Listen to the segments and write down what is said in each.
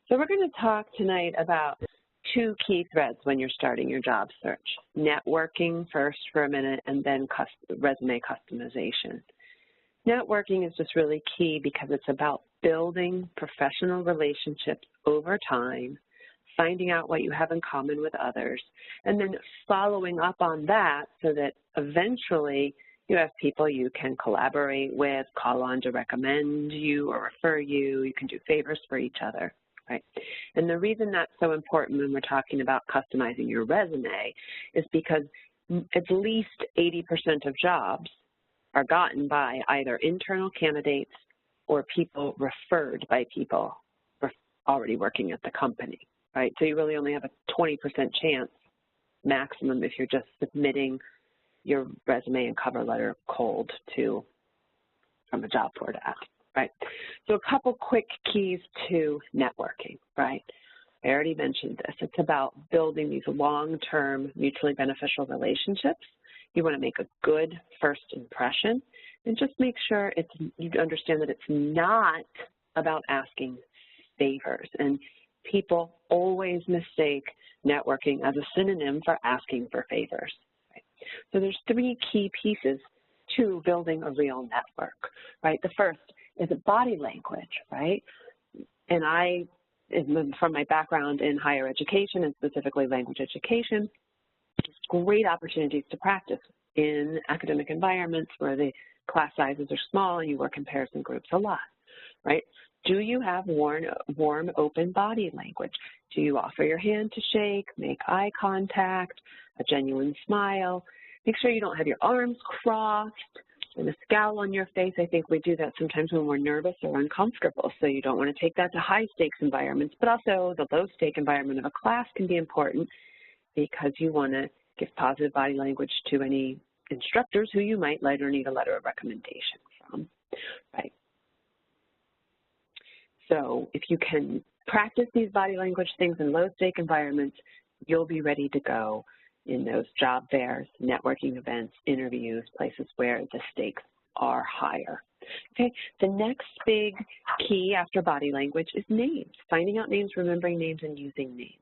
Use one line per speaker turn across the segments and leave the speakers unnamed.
So we're going to talk tonight about two key threads when you're starting your job search. Networking first for a minute, and then resume customization. Networking is just really key because it's about building professional relationships over time, finding out what you have in common with others, and then following up on that so that eventually you have people you can collaborate with, call on to recommend you or refer you. You can do favors for each other, right? And the reason that's so important when we're talking about customizing your resume is because at least 80% of jobs are gotten by either internal candidates or people referred by people already working at the company, right? So you really only have a 20% chance maximum if you're just submitting your resume and cover letter cold from a job board ad, right? So a couple quick keys to networking, right? I already mentioned this. It's about building these long-term mutually beneficial relationships. You want to make a good first impression, and just make sure you understand that it's not about asking favors. And people always mistake networking as a synonym for asking for favors. Right? So there's three key pieces to building a real network, right? The first is body language, right? And from my background in higher education and specifically language education, great opportunities to practice in academic environments where the class sizes are small and you work in pairs and groups a lot, right? Do you have warm, open body language? Do you offer your hand to shake, make eye contact, a genuine smile? Make sure you don't have your arms crossed and a scowl on your face. I think we do that sometimes when we're nervous or uncomfortable, so you don't want to take that to high-stakes environments, but also the low-stake environment of a class can be important because you want to give positive body language to any instructors who you might later need a letter of recommendation from, right? So if you can practice these body language things in low-stake environments, you'll be ready to go in those job fairs, networking events, interviews, places where the stakes are higher. Okay, the next big key after body language is names, finding out names, remembering names, and using names.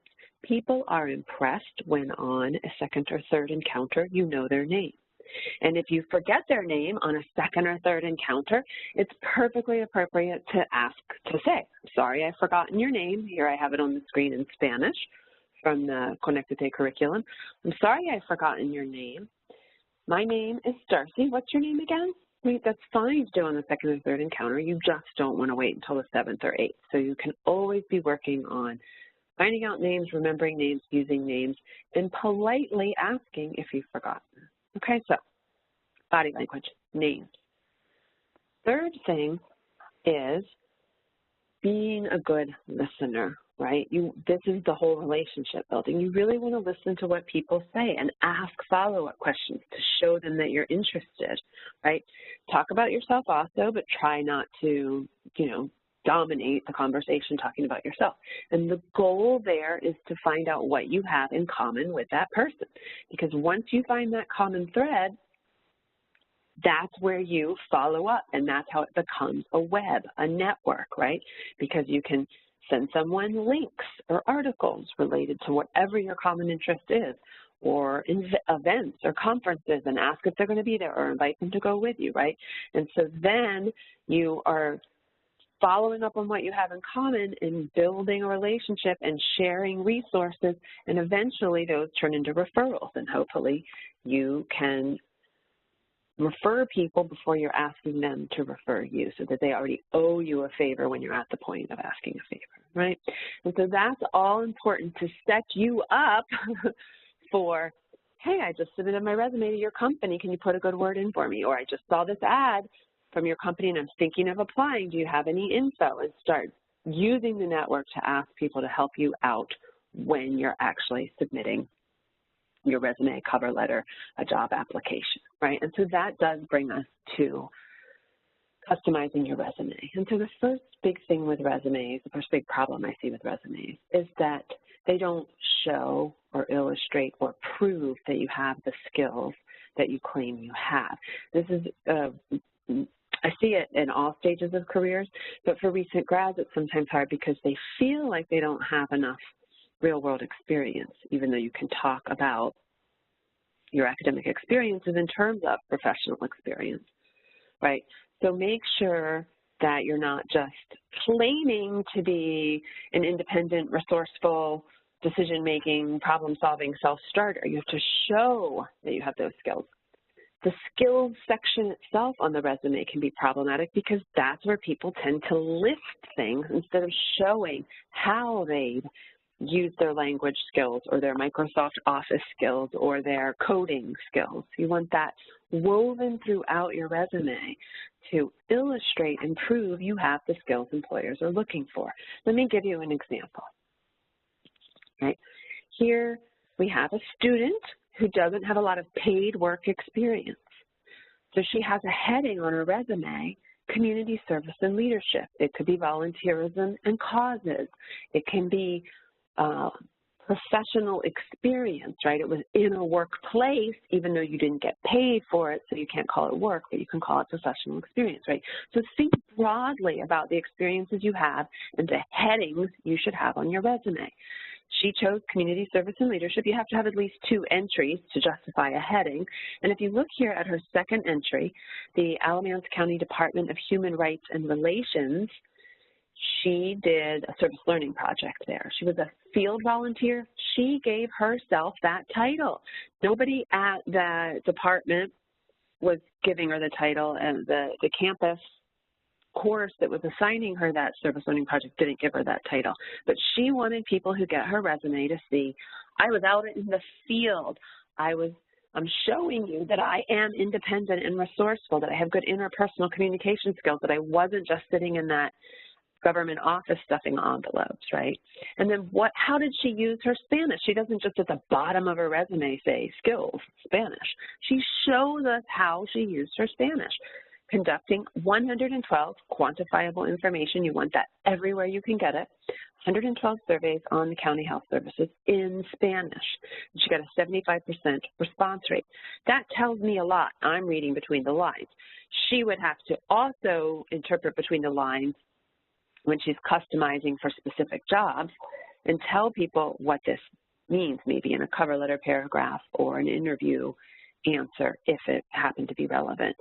People are impressed when on a second or third encounter you know their name. And if you forget their name on a second or third encounter, it's perfectly appropriate to ask to say, sorry, I've forgotten your name. Here I have it on the screen in Spanish from the Conectate curriculum. I'm sorry I've forgotten your name. My name is Darcy. What's your name again? Wait, that's fine to do on the second or third encounter. You just don't want to wait until the seventh or eighth. So you can always be working on finding out names, remembering names, using names, and politely asking if you've forgotten. Okay, so body language, names. Third thing is being a good listener, right? This is the whole relationship building. You really want to listen to what people say and ask follow-up questions to show them that you're interested, right? Talk about yourself also, but try not to, dominate the conversation talking about yourself. And the goal there is to find out what you have in common with that person. Because once you find that common thread, that's where you follow up, and that's how it becomes a web, a network, right? Because you can send someone links or articles related to whatever your common interest is, or events or conferences, and ask if they're going to be there or invite them to go with you, right? And so then you are following up on what you have in common and building a relationship and sharing resources, and eventually those turn into referrals, and hopefully you can refer people before you're asking them to refer you so that they already owe you a favor when you're at the point of asking a favor, right? And so that's all important to set you up for, hey, I just submitted my resume to your company. Can you put a good word in for me? Or I just saw this ad from your company and I'm thinking of applying. Do you have any info? And start using the network to ask people to help you out when you're actually submitting your resume, cover letter, a job application, right? And so that does bring us to customizing your resume. And so the first big thing with resumes, the first big problem I see with resumes is that they don't show or illustrate or prove that you have the skills that you claim you have. This is I see it in all stages of careers, but for recent grads, it's sometimes hard because they feel like they don't have enough real-world experience, even though you can talk about your academic experiences in terms of professional experience, right? So make sure that you're not just claiming to be an independent, resourceful, decision-making, problem-solving self-starter. You have to show that you have those skills. The skills section itself on the resume can be problematic because that's where people tend to list things instead of showing how they've used their language skills or their Microsoft Office skills or their coding skills. You want that woven throughout your resume to illustrate and prove you have the skills employers are looking for. Let me give you an example. Right? Here we have a student who doesn't have a lot of paid work experience. So she has a heading on her resume, community service and leadership. It could be volunteerism and causes. It can be professional experience, right? It was in a workplace, even though you didn't get paid for it, so you can't call it work, but you can call it professional experience, right? So think broadly about the experiences you have and the headings you should have on your resume. She chose community service and leadership. You have to have at least 2 entries to justify a heading. And if you look here at her second entry, the Alamance County Department of Human Rights and Relations, she did a service learning project there. She was a field volunteer. She gave herself that title. Nobody at the department was giving her the title, and the campus course that was assigning her that service learning project didn't give her that title. But she wanted people who get her resume to see, I was out in the field. I'm showing you that I am independent and resourceful, that I have good interpersonal communication skills, that I wasn't just sitting in that government office stuffing envelopes, right? And then how did she use her Spanish? She doesn't just at the bottom of her resume say skills, Spanish. She shows us how she used her Spanish. Conducting 112 quantifiable information. You want that everywhere you can get it. 112 surveys on the county health services in Spanish. She got a 75% response rate. That tells me a lot. I'm reading between the lines. She would have to also interpret between the lines when she's customizing for specific jobs and tell people what this means, maybe in a cover letter paragraph or an interview answer if it happened to be relevant.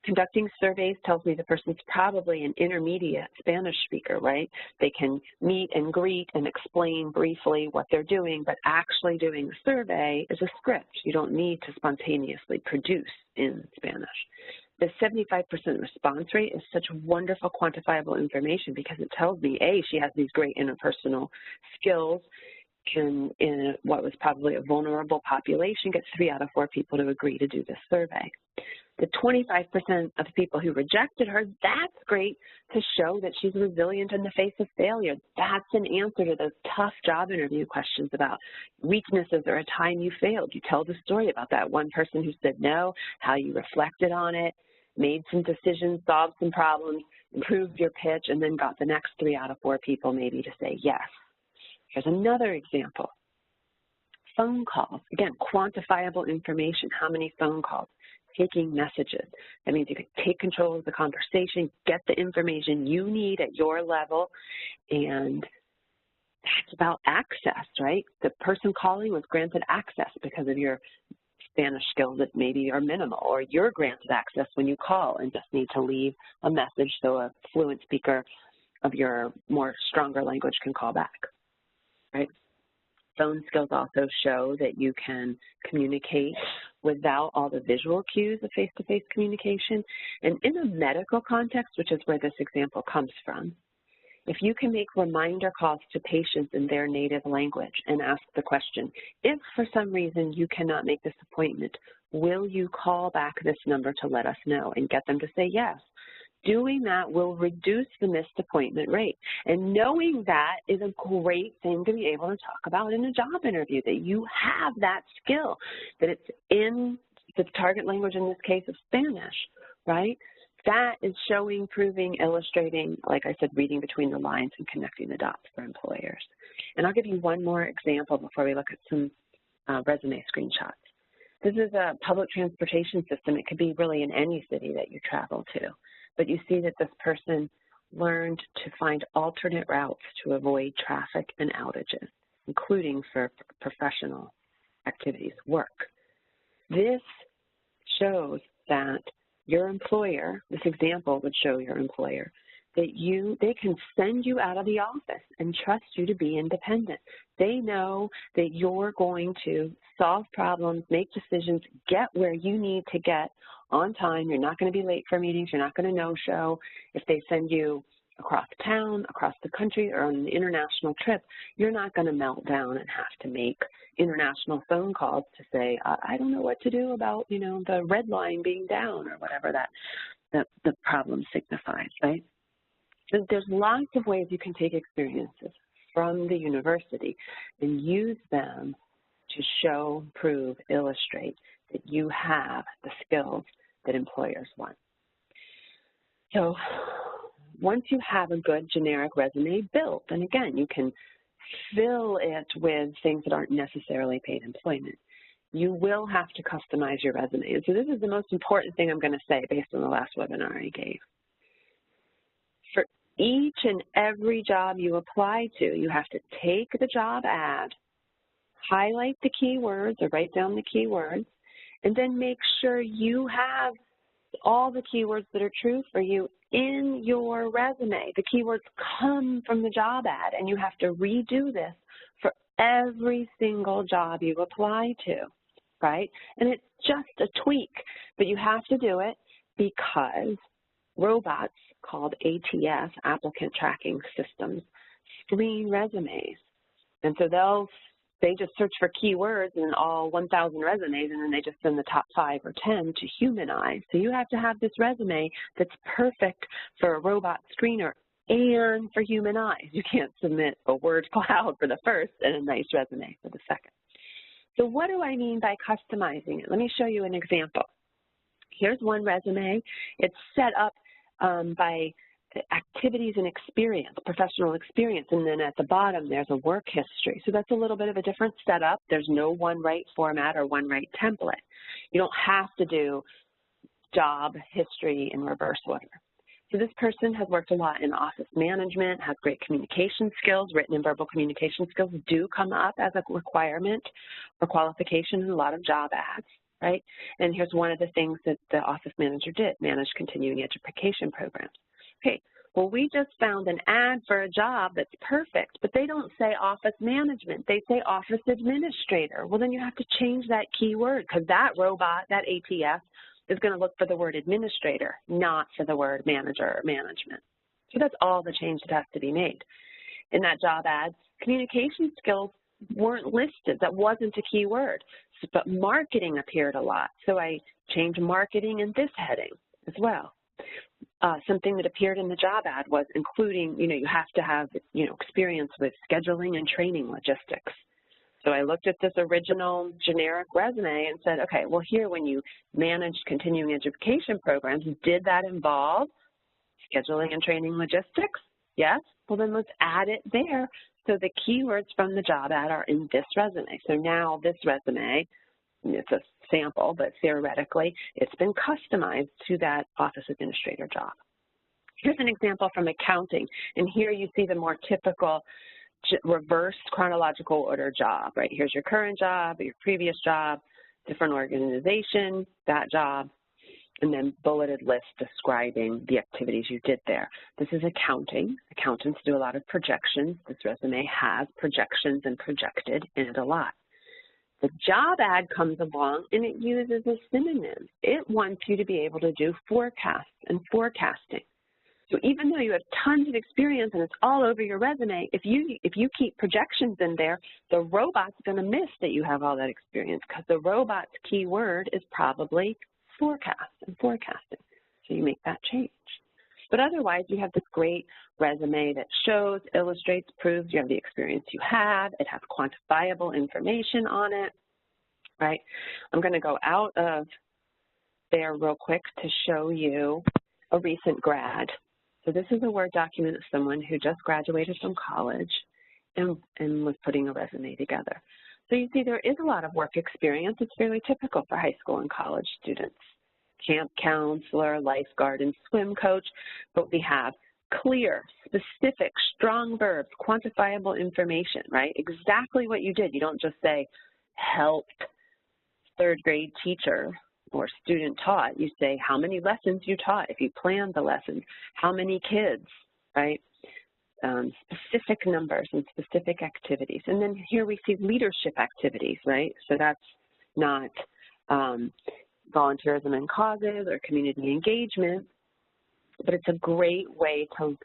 Conducting surveys tells me the person's probably an intermediate Spanish speaker, right? They can meet and greet and explain briefly what they're doing, but actually doing the survey is a script. You don't need to spontaneously produce in Spanish. The 75% response rate is such wonderful quantifiable information because it tells me, A, she has these great interpersonal skills, in what was probably a vulnerable population, gets 3 out of 4 people to agree to do this survey. The 25% of people who rejected her, that's great to show that she's resilient in the face of failure. That's an answer to those tough job interview questions about weaknesses or a time you failed. You tell the story about that one person who said no, how you reflected on it, made some decisions, solved some problems, improved your pitch, and then got the next 3 out of 4 people maybe to say yes. Here's another example. Phone calls. Again, quantifiable information. How many phone calls? Taking messages. That means you can take control of the conversation, get the information you need at your level, and that's about access, right? The person calling was granted access because of your Spanish skills that maybe are minimal, or you're granted access when you call and just need to leave a message so a fluent speaker of your more stronger language can call back, right? Phone skills also show that you can communicate without all the visual cues of face-to-face communication. And in a medical context, which is where this example comes from, if you can make reminder calls to patients in their native language and ask the question, if for some reason you cannot make this appointment, will you call back this number to let us know, and get them to say yes. Doing that will reduce the missed appointment rate. And knowing that is a great thing to be able to talk about in a job interview, that you have that skill, that it's in the target language, in this case of Spanish, right? That is showing, proving, illustrating, like I said, reading between the lines and connecting the dots for employers. And I'll give you one more example before we look at some resume screenshots. This is a public transportation system. It could be really in any city that you travel to. But you see that this person learned to find alternate routes to avoid traffic and outages, including for professional activities, work. This shows that your employer, this example would show your employer, that they can send you out of the office and trust you to be independent. They know that you're going to solve problems, make decisions, get where you need to get on time. You're not going to be late for meetings. You're not going to no-show. If they send you across town, across the country, or on an international trip, you're not going to melt down and have to make international phone calls to say, I don't know what to do about, the red line being down or whatever that the problem signifies, right? So there's lots of ways you can take experiences from the university and use them to show, prove, illustrate that you have the skills that employers want. So once you have a good generic resume built, and again, you can fill it with things that aren't necessarily paid employment, you will have to customize your resume. And so this is the most important thing I'm going to say based on the last webinar I gave. For each and every job you apply to, you have to take the job ad, highlight the keywords or write down the keywords, and then make sure you have all the keywords that are true for you in your resume. The keywords come from the job ad, and you have to redo this for every single job you apply to, right? And it's just a tweak, but you have to do it because robots called ATS, applicant tracking systems, screen resumes. And so they just search for keywords in all 1,000 resumes, and then they just send the top 5 or 10 to humanize. So you have to have this resume that's perfect for a robot screener and for human eyes. You can't submit a word cloud for the first and a nice resume for the second. So what do I mean by customizing it? Let me show you an example. Here's one resume. It's set up by activities and experience, professional experience, and then at the bottom there's a work history. So that's a little bit of a different setup. There's no one right format or one right template. You don't have to do job history in reverse order. So this person has worked a lot in office management, has great communication skills. Written and verbal communication skills do come up as a requirement or qualification in a lot of job ads, right? And here's one of the things that the office manager did, manage continuing education programs. Okay, well, we just found an ad for a job that's perfect, but they don't say office management. They say office administrator. Well, then you have to change that keyword because that robot, that ATS, is going to look for the word administrator, not for the word manager or management. So that's all the change that has to be made. In that job ad, communication skills weren't listed. That wasn't a keyword, but marketing appeared a lot. So I changed marketing in this heading as well. Something that appeared in the job ad was including, you have to have, experience with scheduling and training logistics. So I looked at this original generic resume and said, okay, well here when you managed continuing education programs, did that involve scheduling and training logistics? Yes? Well then let's add it there. So the keywords from the job ad are in this resume. So now this resume, it's a sample, but theoretically, it's been customized to that office administrator job. Here's an example from accounting, and here you see the more typical reverse chronological order job, right? Here's your current job, your previous job, different organization, that job, and then bulleted list describing the activities you did there. This is accounting. Accountants do a lot of projections. This resume has projections and projected in it a lot. The job ad comes along and it uses a synonym. It wants you to be able to do forecasts and forecasting. So even though you have tons of experience and it's all over your resume, if you keep projections in there, the robot's going to miss that you have all that experience because the robot's keyword is probably forecast and forecasting. So you make that change. But otherwise, you have this great resume that shows, illustrates, proves you have the experience you have. It has quantifiable information on it, right? I'm going to go out of there real quick to show you a recent grad. So this is a Word document of someone who just graduated from college and was putting a resume together. So you see there is a lot of work experience. It's fairly typical for high school and college students camp counselor, lifeguard, and swim coach, but we have clear, specific, strong verbs, quantifiable information, right? Exactly what you did. You don't just say helped third grade teacher or student taught. You say how many lessons you taught, if you planned the lessons, how many kids, right? Specific numbers and specific activities. And then here we see leadership activities, right? So that's not volunteerism and causes or community engagement, but it's a great way to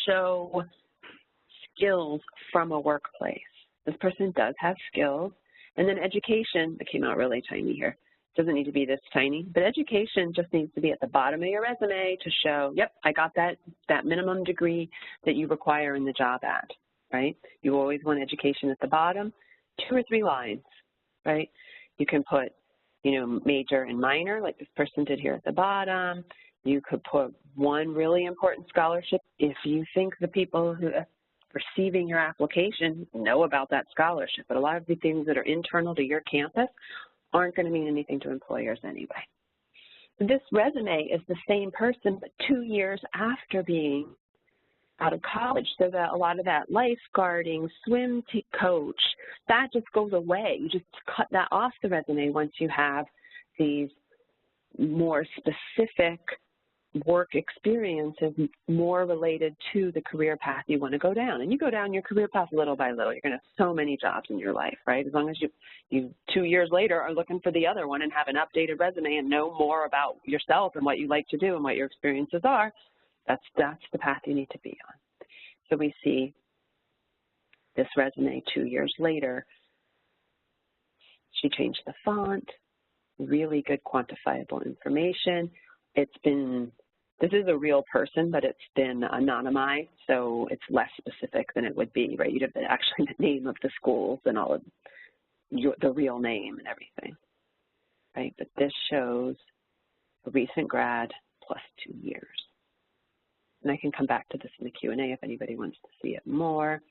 show skills from a workplace. This person does have skills. And then education, it came out really tiny here. It doesn't need to be this tiny, but education just needs to be at the bottom of your resume to show, yep, I got that minimum degree that you require in the job ad, right? You always want education at the bottom, 2 or 3 lines, right? You can put, you know, major and minor, like this person did here at the bottom. You could put one really important scholarship if you think the people who are receiving your application know about that scholarship. But a lot of the things that are internal to your campus aren't going to mean anything to employers anyway. This resume is the same person, but 2 years after being out of college, so that a lot of that lifeguarding, swim coach, that just goes away. You just cut that off the resume once you have these more specific work experiences more related to the career path you want to go down. And you go down your career path little by little. You're going to have so many jobs in your life, right? As long as you 2 years later are looking for the other one and have an updated resume and know more about yourself and what you like to do and what your experiences are, that's the path you need to be on. So we see this resume 2 years later. She changed the font, really good quantifiable information. This is a real person, but it's been anonymized, so it's less specific than it would be, right? You'd have actually the name of the schools and all of the real name and everything, right? But this shows a recent grad plus 2 years. And I can come back to this in the Q&A if anybody wants to see it more.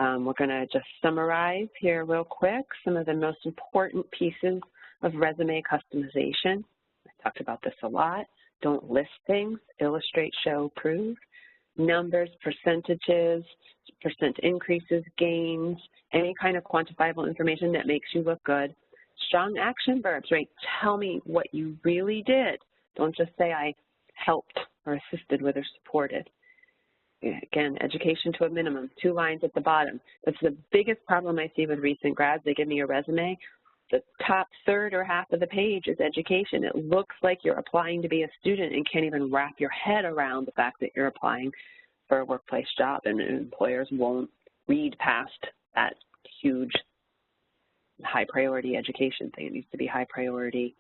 We're going to just summarize here real quick some of the most important pieces of resume customization. I talked about this a lot. Don't list things, illustrate, show, prove. Numbers, percentages, percent increases, gains, any kind of quantifiable information that makes you look good. Strong action verbs, right? Tell me what you really did. Don't just say I helped or assisted with or supported. Again, education to a minimum, 2 lines at the bottom. That's the biggest problem I see with recent grads. They give me a resume. The top third or half of the page is education. It looks like you're applying to be a student and can't even wrap your head around the fact that you're applying for a workplace job, and employers won't read past that huge high priority education thing. It needs to be high priority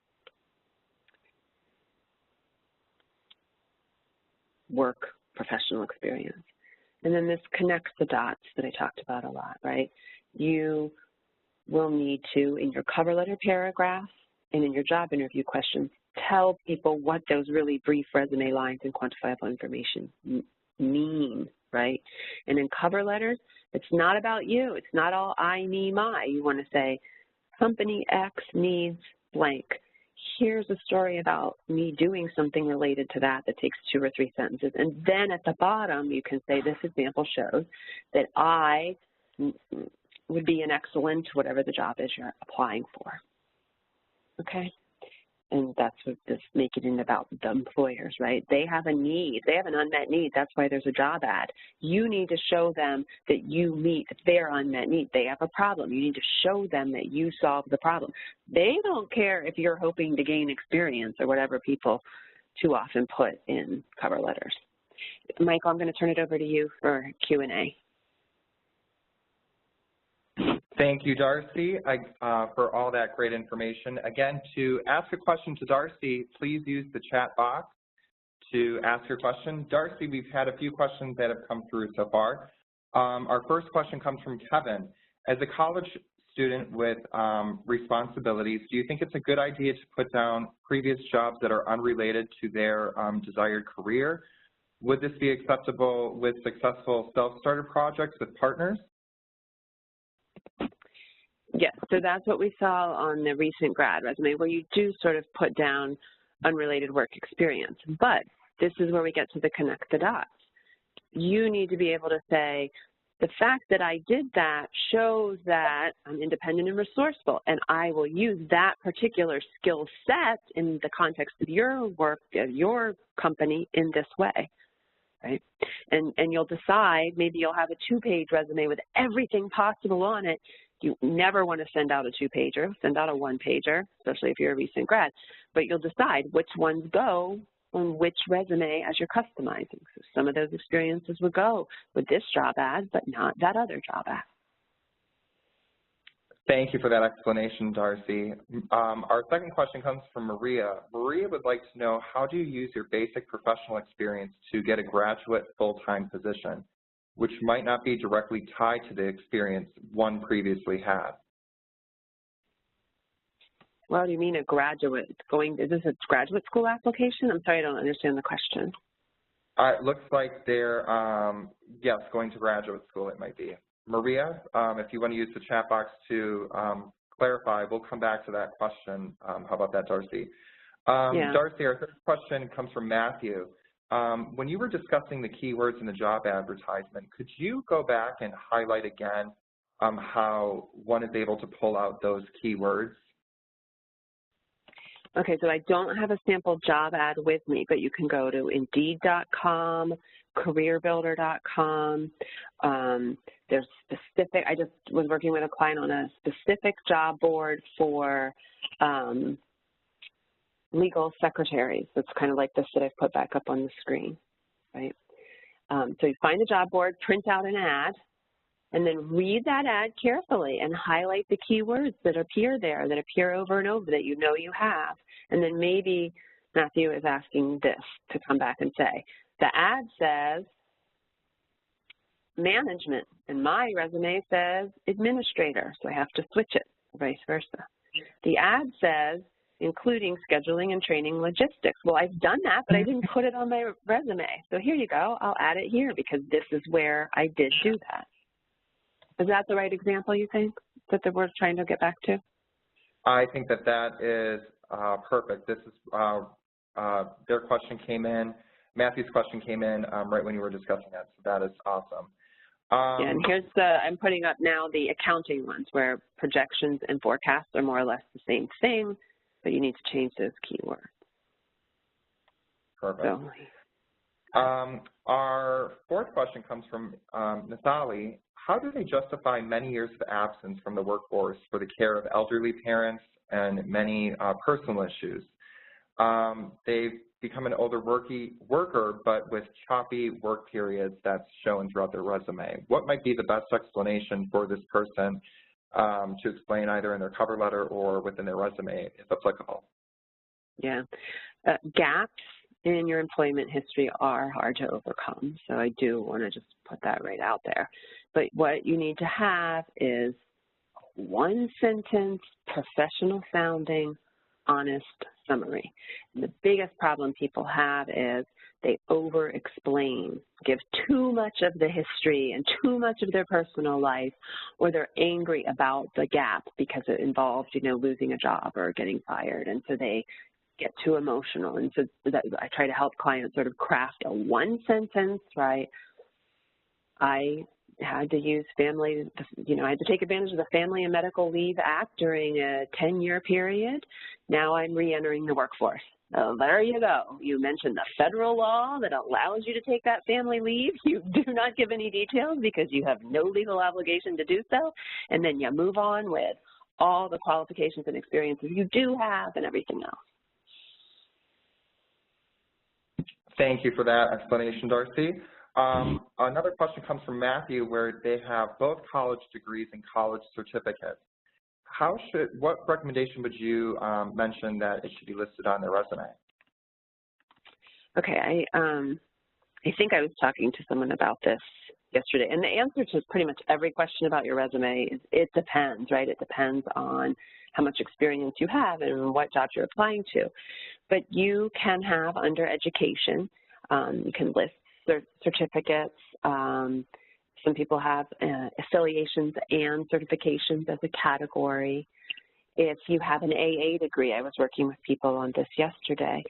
work, professional experience. And then this connects the dots that I talked about a lot, right? You will need to, in your cover letter paragraph and in your job interview questions, tell people what those really brief resume lines and quantifiable information mean, right? And in cover letters, it's not about you. It's not all I, me, my. You want to say, company X needs blank. Here's a story about me doing something related to that takes 2 or 3 sentences. And then at the bottom, you can say, this example shows that I would be an excellent whatever the job is you're applying for, okay? And that's what this making it about the employers, right? They have a need. They have an unmet need. That's why there's a job ad. You need to show them that you meet their unmet need. They have a problem. You need to show them that you solve the problem. They don't care if you're hoping to gain experience or whatever people too often put in cover letters. Michael, I'm going to turn it over to you for Q&A.
Thank you, Darcy, for all that great information. Again, to ask a question to Darcy, please use the chat box to ask your question. Darcy, we've had a few questions that have come through so far. Our first question comes from Kevin. As a college student with responsibilities, do you think it's a good idea to put down previous jobs that are unrelated to their desired career? Would this be acceptable with successful self-starter projects with partners?
Yes, so that's what we saw on the recent grad resume, where you do sort of put down unrelated work experience. But this is where we get to the connect the dots. You need to be able to say, the fact that I did that shows that I'm independent and resourceful, and I will use that particular skill set in the context of your work, of your company in this way, right? And you'll decide, maybe you'll have a 2-page resume with everything possible on it. You never want to send out a 2-pager, send out a 1-pager, especially if you're a recent grad, but you'll decide which ones go on which resume as you're customizing. So some of those experiences would go with this job ad, but not that other job ad.
Thank you for that explanation, Darcy. Our second question comes from Maria. Maria would like to know, how do you use your basic professional experience to get a graduate full-time position, which might not be directly tied to the experience one previously had?
What do you mean a graduate? Is this a graduate school application? I'm sorry, I don't understand the question.
It looks like they're, yes, going to graduate school it might be. Maria, if you want to use the chat box to clarify, we'll come back to that question. How about that, Darcy?
Yeah.
Darcy, our third question comes from Matthew. When you were discussing the keywords in the job advertisement, could you go back and highlight again how one is able to pull out those keywords?
Okay, so I don't have a sample job ad with me, but you can go to Indeed.com, CareerBuilder.com. There's specific, I just was working with a client on a specific job board for legal secretaries. It's kind of like this that I've put back up on the screen, right? So you find the job board, print out an ad, and then read that ad carefully and highlight the keywords that appear there, that appear over and over that you know you have. And then maybe Matthew is asking this to come back and say, the ad says management, and my resume says administrator, so I have to switch it, or vice versa. The ad says including scheduling and training logistics. Well, I've done that, but I didn't put it on my resume. So here you go, I'll add it here because this is where I did do that. Is that the right example, you think, that we're trying to get back to?
I think that that is perfect. This is, their question came in, Matthew's question came in right when you were discussing that, so that is awesome.
Yeah, and here's I'm putting up now the accounting ones where projections and forecasts are more or less the same thing, but you need to change those keywords.
Perfect.
So.
Our fourth question comes from Nathalie. How do they justify many years of absence from the workforce for the care of elderly parents and many personal issues? They've become an older worker, but with choppy work periods that's shown throughout their resume. What might be the best explanation for this person to explain either in their cover letter or within their resume, if applicable?
Yeah. Gaps in your employment history are hard to overcome, so I do want to just put that right out there. But what you need to have is one sentence, professional sounding, honest summary. And the biggest problem people have is they over-explain, give too much of the history and too much of their personal life, or they're angry about the gap because it involved, you know, losing a job or getting fired, and so they get too emotional. And so that I try to help clients sort of craft a one sentence, right? I had to use family, you know, I had to take advantage of the Family and Medical Leave Act during a 10-year period. Now I'm re-entering the workforce. So there you go. You mentioned the federal law that allows you to take that family leave. You do not give any details because you have no legal obligation to do so. And then you move on with all the qualifications and experiences you do have and everything else.
Thank you for that explanation, Darcy. Another question comes from Matthew where they have both college degrees and college certificates. What recommendation would you mention that it should be listed on their resume?
Okay, I think I was talking to someone about this yesterday, and the answer to pretty much every question about your resume is it depends, right? It depends on how much experience you have and what jobs you're applying to. But you can have under education, you can list certificates. Some people have affiliations and certifications as a category. If you have an AA degree, I was working with people on this yesterday,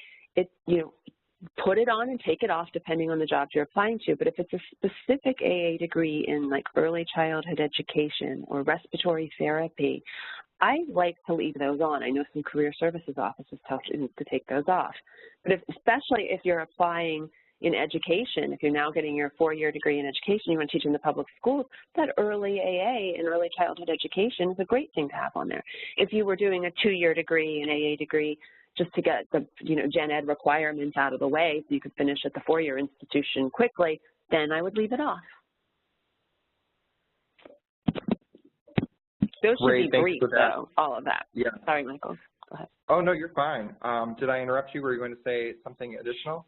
put it on and take it off depending on the jobs you're applying to. But if it's a specific AA degree in like early childhood education or respiratory therapy, I like to leave those on. I know some career services offices tell students to take those off. But especially if you're applying in education, if you're now getting your 4-year degree in education, you want to teach in the public schools, that early AA and early childhood education is a great thing to have on there. If you were doing a 2-year degree, an AA degree, just to get the gen ed requirements out of the way so you could finish at the 4-year institution quickly, then I would leave it off. Those should be brief, though, all of that.
Yeah.
Sorry, Michael. Go ahead.
Oh, no, you're fine. Did I interrupt you? Were you going to say something additional?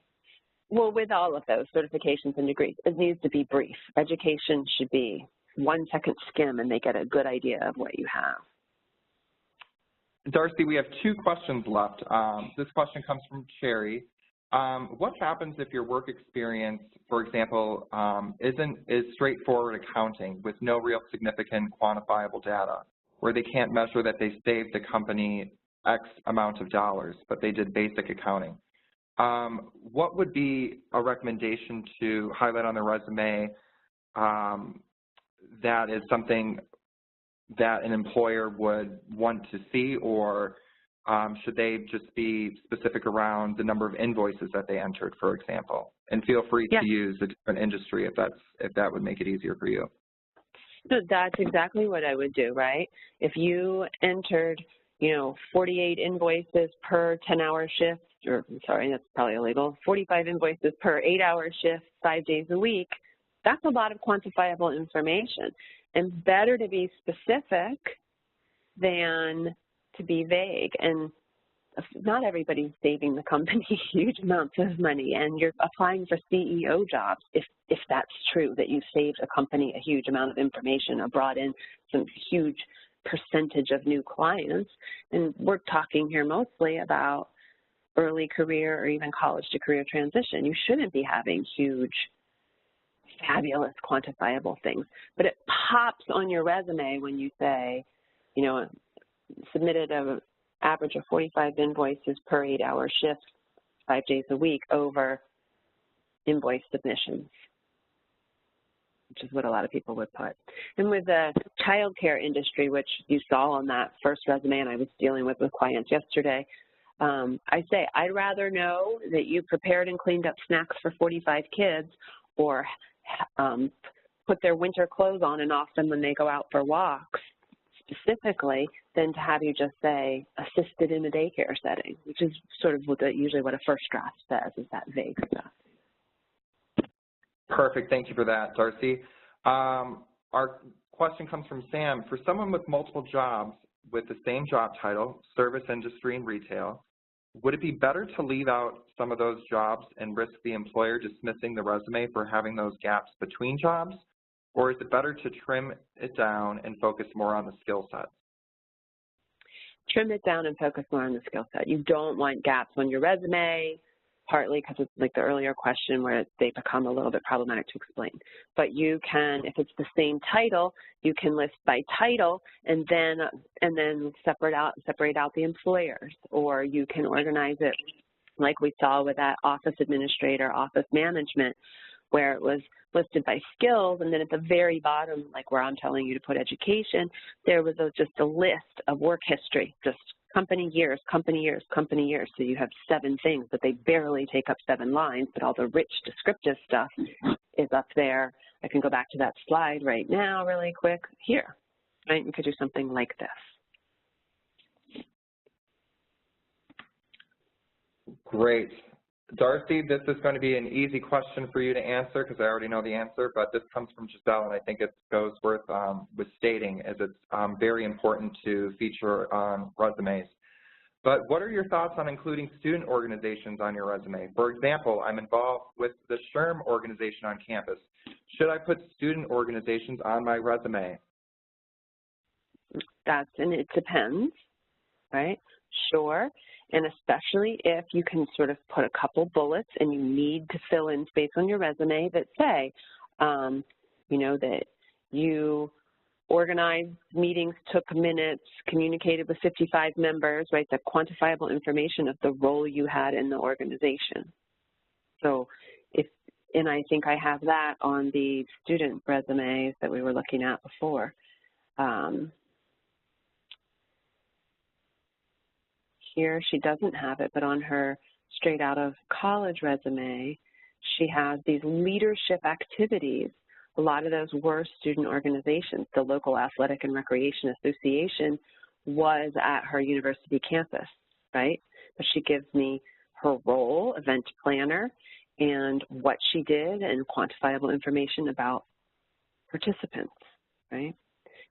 Well, with all of those certifications and degrees, it needs to be brief. Education should be 1-second skim, and they get a good idea of what you have.
Darcy, we have 2 questions left. This question comes from Cherry. What happens if your work experience, for example, is straightforward accounting with no real significant quantifiable data, where they can't measure that they saved the company X amount of dollars, but they did basic accounting? What would be a recommendation to highlight on the resume that is something that an employer would want to see, or should they just be specific around the number of invoices that they entered, for example? And feel free to use a different industry if that would make it easier for you.
So that's exactly what I would do, right? If you entered, 48 invoices per 10-hour shift, or I'm sorry, that's probably illegal, 45 invoices per 8-hour shift, 5 days a week, that's a lot of quantifiable information. And better to be specific than to be vague. And not everybody's saving the company huge amounts of money, and you're applying for CEO jobs if that's true, that you saved a company a huge amount of information or brought in some huge percentage of new clients. And we're talking here mostly about early career or even college to career transition. You shouldn't be having huge, fabulous quantifiable things, but it pops on your resume when you say, submitted an average of 45 invoices per 8-hour shift, 5 days a week over invoice submissions, which is what a lot of people would put. And with the child care industry, which you saw on that first resume and I was dealing with clients yesterday, I say I'd rather know that you prepared and cleaned up snacks for 45 kids or put their winter clothes on and off them when they go out for walks specifically than to have you just say assisted in a daycare setting, which is sort of usually what a first draft says, is that vague stuff.
Perfect. Thank you for that, Darcy. Our question comes from Sam. For someone with multiple jobs with the same job title, service industry and retail, would it be better to leave out some of those jobs and risk the employer dismissing the resume for having those gaps between jobs? Or is it better to trim it down and focus more on the skill sets?
Trim it down and focus more on the skill set. You don't want gaps on your resume, partly because it's like the earlier question where they become a little bit problematic to explain. But you can, if it's the same title, you can list by title and then separate out the employers, or you can organize it like we saw with that office administrator, office management, where it was listed by skills, and then at the very bottom, like where I'm telling you to put education, there was just a list of work history, just company years, company years, company years. So you have 7 things, but they barely take up 7 lines, but all the rich descriptive stuff is up there. I can go back to that slide right now really quick. Here, right? You could do something like this.
Great. Darcy, this is going to be an easy question for you to answer because I already know the answer, but this comes from Giselle, and I think it goes worth with stating, as it's very important to feature on resumes. But what are your thoughts on including student organizations on your resume? For example, I'm involved with the SHRM organization on campus. Should I put student organizations on my resume?
And it depends, right? Sure. And especially if you can sort of put a couple bullets and you need to fill in space on your resume that say, that you organized meetings, took minutes, communicated with 55 members, right, the quantifiable information of the role you had in the organization. So and I think I have that on the student resumes that we were looking at before. Here she doesn't have it, but on her straight out of college resume, she has these leadership activities. A lot of those were student organizations. The local athletic and recreation association was at her university campus, right? But she gives me her role, event planner, and what she did and quantifiable information about participants, right?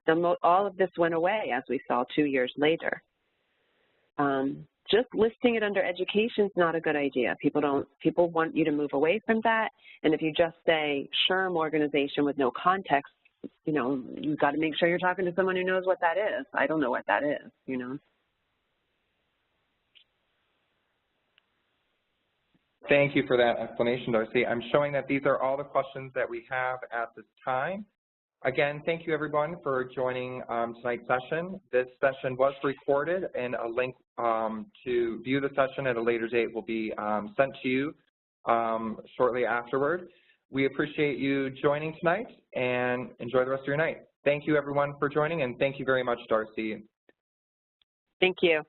Now, all of this went away, as we saw 2 years later. Just listing it under education is not a good idea. People want you to move away from that, and if you just say SHRM organization with no context, you know, you've got to make sure you're talking to someone who knows what that is. I don't know what that is, you know.
Thank you for that explanation, Darcy. I'm showing that these are all the questions that we have at this time. Again, thank you everyone for joining tonight's session. This session was recorded, and a link to view the session at a later date will be sent to you shortly afterward. We appreciate you joining tonight, and enjoy the rest of your night. Thank you everyone for joining, and thank you very much, Darcy.
Thank you.